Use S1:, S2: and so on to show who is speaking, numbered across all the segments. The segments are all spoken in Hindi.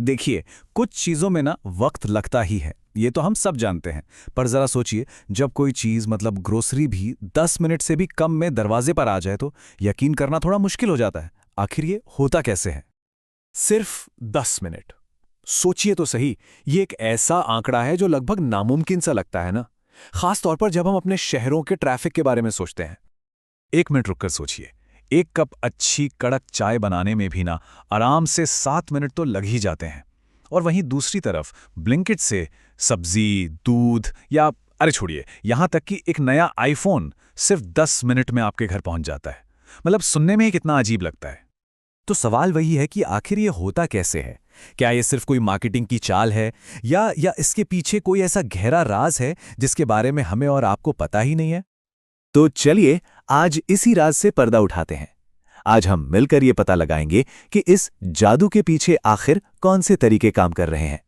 S1: देखिए, कुछ चीज़ों में ना वक्त लगता ही है, ये तो हम सब जानते हैं। पर ज़रा सोचिए, जब कोई चीज़ मतलब ग्रोसरी भी 10 मिनट से भी कम में दरवाजे पर आ जाए तो यकीन करना थोड़ा मुश्किल हो जाता है। आखिर ये होता कैसे है?
S2: सिर्फ 10 मिनट। सोचिए तो सही, ये एक ऐसा आंकड़ा है जो लगभग नामुमकिन सा लगता है ना, खास तौर पर जब हम अपने शहरों के ट्रैफिक के बारे में सोचते हैं।
S1: 1 मिनट रुककर सोचिए, एक कप अच्छी कड़क चाय बनाने में भी ना आराम से 7 मिनट तो लग ही जाते हैं। और वहीं दूसरी तरफ ब्लिंकिट से सब्जी, दूध या अरे छोड़िए, यहाँ तक कि एक नया आईफोन सिर्फ 10 मिनट में आपके घर पहुंच जाता है। मतलब सुनने में ही कितना अजीब लगता है। तो सवाल वही है कि आखिर ये होता कैसे है? क्या ये सिर्फ कोई मार्केटिंग की चाल है या इसके पीछे कोई ऐसा गहरा राज है जिसके बारे में हमें और आपको पता ही नहीं है?
S3: तो चलिए आज इसी राज से पर्दा उठाते हैं। आज हम मिलकर ये पता लगाएंगे कि इस जादू के पीछे आखिर कौन से तरीके काम कर रहे हैं।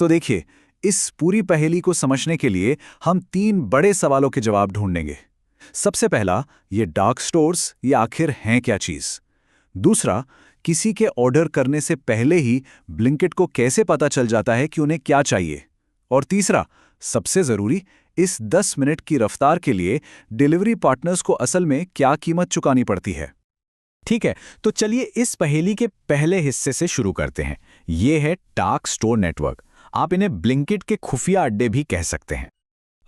S1: तो देखिए, इस पूरी पहेली को समझने के लिए हम 3 बड़े सवालों के जवाब ढूंढेंगे। सबसे पहला, ये डार्क स्टोर्स ये आखिर हैं क्या चीज़? दूसरा, किसी के ऑर्डर करने से पहले ही ब्लिंकिट को कैसे पता चल जाता है कि उन्हें क्या चाहिए? और तीसरा, सबसे ज़रूरी, इस 10 मिनट की रफ्तार के लिए डिलीवरी पार्टनर्स को असल में क्या कीमत चुकानी पड़ती है?
S2: ठीक है, तो चलिए इस पहेली के पहले हिस्से से शुरू करते हैं। ये है डार्क स्टोर नेटवर्क। आप इन्हें ब्लिंकिट के खुफिया अड्डे भी कह सकते हैं।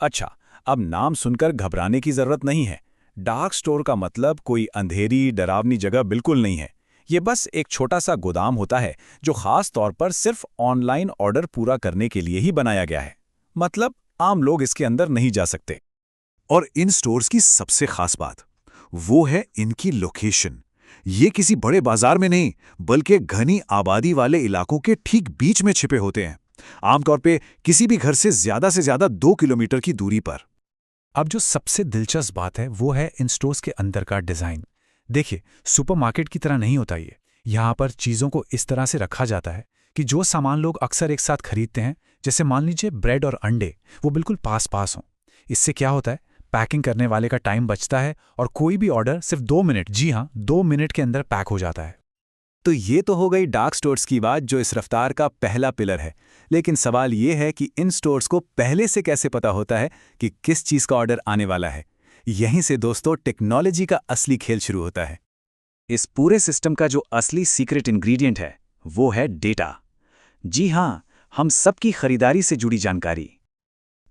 S1: अच्छा, अब नाम सुनकर घबराने की जरूरत नहीं है। डार्क स्टोर का मतलब कोई अंधेरी डरावनी जगह बिल्कुल नहीं है। ये बस एक छोटा सा गोदाम होता है जो खास तौर पर सिर्फ ऑनलाइन ऑर्डर पूरा करने के लिए ही बनाया गया है। मतलब आम लोग इसके अंदर नहीं जा सकते।
S4: और इन स्टोर्स की सबसे खास बात वो है इनकी लोकेशन। ये किसी बड़े बाजार में नहीं, बल्कि घनी आबादी वाले इलाकों के ठीक बीच में छिपे होते हैं। आमतौर पे किसी भी घर से ज्यादा 2 किलोमीटर की दूरी पर।
S2: अब जो सबसे दिलचस्प बात है वो है इन स्टोर्स के अंदर का डिज़ाइन। देखिए, सुपरमार्केट की तरह नहीं होता ये। यहाँ पर चीज़ों को इस तरह से रखा जाता है कि जो सामान लोग अक्सर एक साथ खरीदते हैं, जैसे मान लीजिए ब्रेड और अंडे, वो बिल्कुल पास पास हों। इससे क्या होता है, पैकिंग करने वाले का टाइम बचता है और कोई भी ऑर्डर सिर्फ 2 मिनट, जी हाँ, 2 मिनट के अंदर पैक हो जाता है।
S1: तो ये तो हो गई डार्क स्टोर्स की बात, जो इस रफ्तार का पहला पिलर है। लेकिन सवाल ये है कि इन स्टोर्स को पहले से कैसे पता होता है कि किस चीज़ का ऑर्डर आने वाला है? यहीं से दोस्तों टेक्नोलॉजी का असली खेल शुरू होता है। इस पूरे सिस्टम का जो असली सीक्रेट इंग्रेडिएंट है वो है डेटा। जी हाँ, हम सबकी खरीदारी से जुड़ी जानकारी।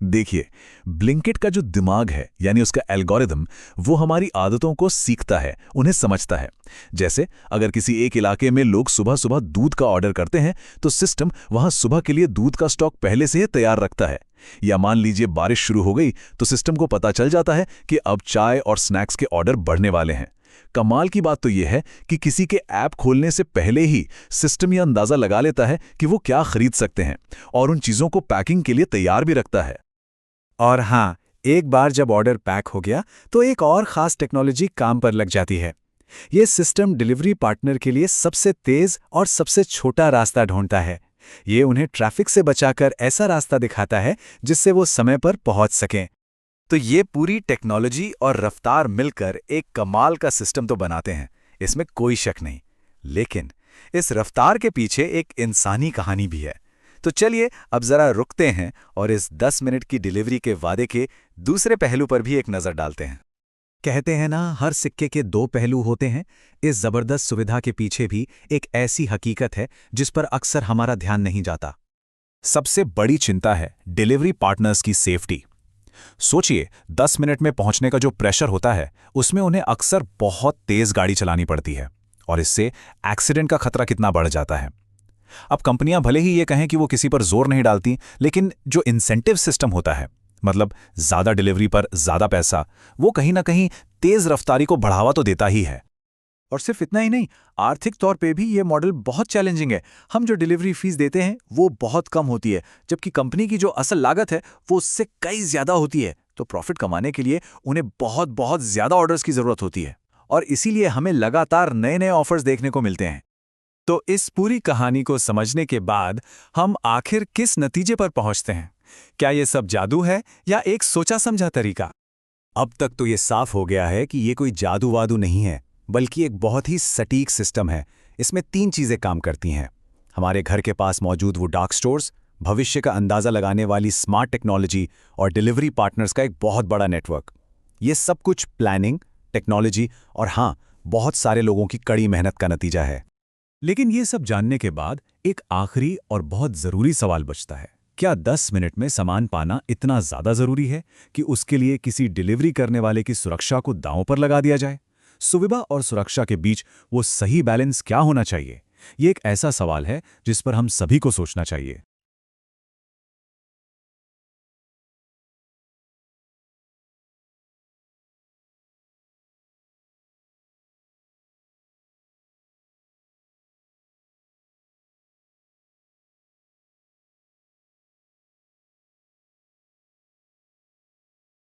S3: देखिए, ब्लिंकिट का जो दिमाग है यानी उसका एल्गोरिदम, वो हमारी आदतों को सीखता है, उन्हें समझता है। जैसे अगर किसी एक इलाके में लोग सुबह सुबह दूध का ऑर्डर करते हैं तो सिस्टम वहां सुबह के लिए दूध का स्टॉक पहले से ही तैयार रखता है। या मान लीजिए बारिश शुरू हो गई तो सिस्टम को पता चल जाता है कि अब चाय और स्नैक्स के ऑर्डर बढ़ने वाले हैं। कमाल की बात तो यह है कि किसी के ऐप खोलने से पहले ही सिस्टम यह अंदाजा लगा लेता है कि वो क्या खरीद सकते हैं और उन चीजों को पैकिंग के लिए तैयार भी रखता है।
S2: और हाँ, एक बार जब ऑर्डर पैक हो गया तो एक और खास टेक्नोलॉजी काम पर लग जाती है। ये सिस्टम डिलीवरी पार्टनर के लिए सबसे तेज और सबसे छोटा रास्ता ढूंढता है। ये उन्हें ट्रैफिक से बचाकर ऐसा रास्ता दिखाता है जिससे वो समय पर पहुंच सकें।
S1: तो ये पूरी टेक्नोलॉजी और रफ्तार मिलकर एक कमाल का सिस्टम तो बनाते हैं, इसमें कोई शक नहीं। लेकिन इस रफ्तार के पीछे एक इंसानी कहानी भी है। तो चलिए अब जरा रुकते हैं और इस 10 मिनट की डिलीवरी के वादे के दूसरे पहलू पर भी एक नज़र डालते हैं।
S2: कहते हैं ना, हर सिक्के के 2 पहलू होते हैं। इस जबरदस्त सुविधा के पीछे भी एक ऐसी हकीकत है जिस पर अक्सर हमारा ध्यान नहीं जाता।
S1: सबसे बड़ी चिंता है डिलीवरी पार्टनर्स की सेफ्टी। सोचिए, 10 मिनट में पहुंचने का जो प्रेशर होता है उसमें उन्हें अक्सर बहुत तेज गाड़ी चलानी पड़ती है और इससे एक्सीडेंट का खतरा कितना बढ़ जाता है। अब कंपनियां भले ही ये कहें कि वो किसी पर जोर नहीं डालती, लेकिन जो इंसेंटिव सिस्टम होता है, मतलब ज्यादा डिलीवरी पर ज्यादा पैसा, वो कहीं ना कहीं तेज रफ्तारी को बढ़ावा तो देता ही है। और सिर्फ इतना ही नहीं, आर्थिक तौर पे भी ये मॉडल बहुत चैलेंजिंग है। हम जो डिलीवरी फीस देते हैं वो बहुत कम होती है, जबकि कंपनी की जो असल लागत है वो उससे कई ज्यादा होती है। तो प्रॉफिट कमाने के लिए उन्हें बहुत बहुत ज्यादा ऑर्डर्स की जरूरत होती है और इसीलिए हमें लगातार नए नए ऑफर्स देखने को मिलते हैं। तो इस पूरी कहानी को समझने के बाद हम आखिर किस नतीजे पर पहुंचते हैं? क्या ये सब जादू है या एक सोचा समझा तरीका? अब तक तो ये साफ हो गया है कि ये कोई जादू वादू नहीं है, बल्कि एक बहुत ही सटीक सिस्टम है। इसमें 3 चीजें काम करती हैं। हमारे घर के पास मौजूद वो डार्क स्टोर्स, भविष्य का अंदाजा लगाने वाली स्मार्ट टेक्नोलॉजी और डिलीवरी पार्टनर्स का एक बहुत बड़ा नेटवर्क। ये सब कुछ प्लानिंग, टेक्नोलॉजी और हाँ, बहुत सारे लोगों की कड़ी मेहनत का नतीजा है।
S2: लेकिन ये सब जानने के बाद एक आखिरी और बहुत ज़रूरी सवाल बचता है। क्या 10 मिनट में सामान पाना इतना ज़्यादा ज़रूरी है कि उसके लिए किसी डिलीवरी करने वाले की सुरक्षा को दांव पर लगा दिया जाए? सुविधा और सुरक्षा के बीच वो सही बैलेंस क्या होना चाहिए? ये एक ऐसा सवाल है जिस पर हम सभी को सोचना चाहिए।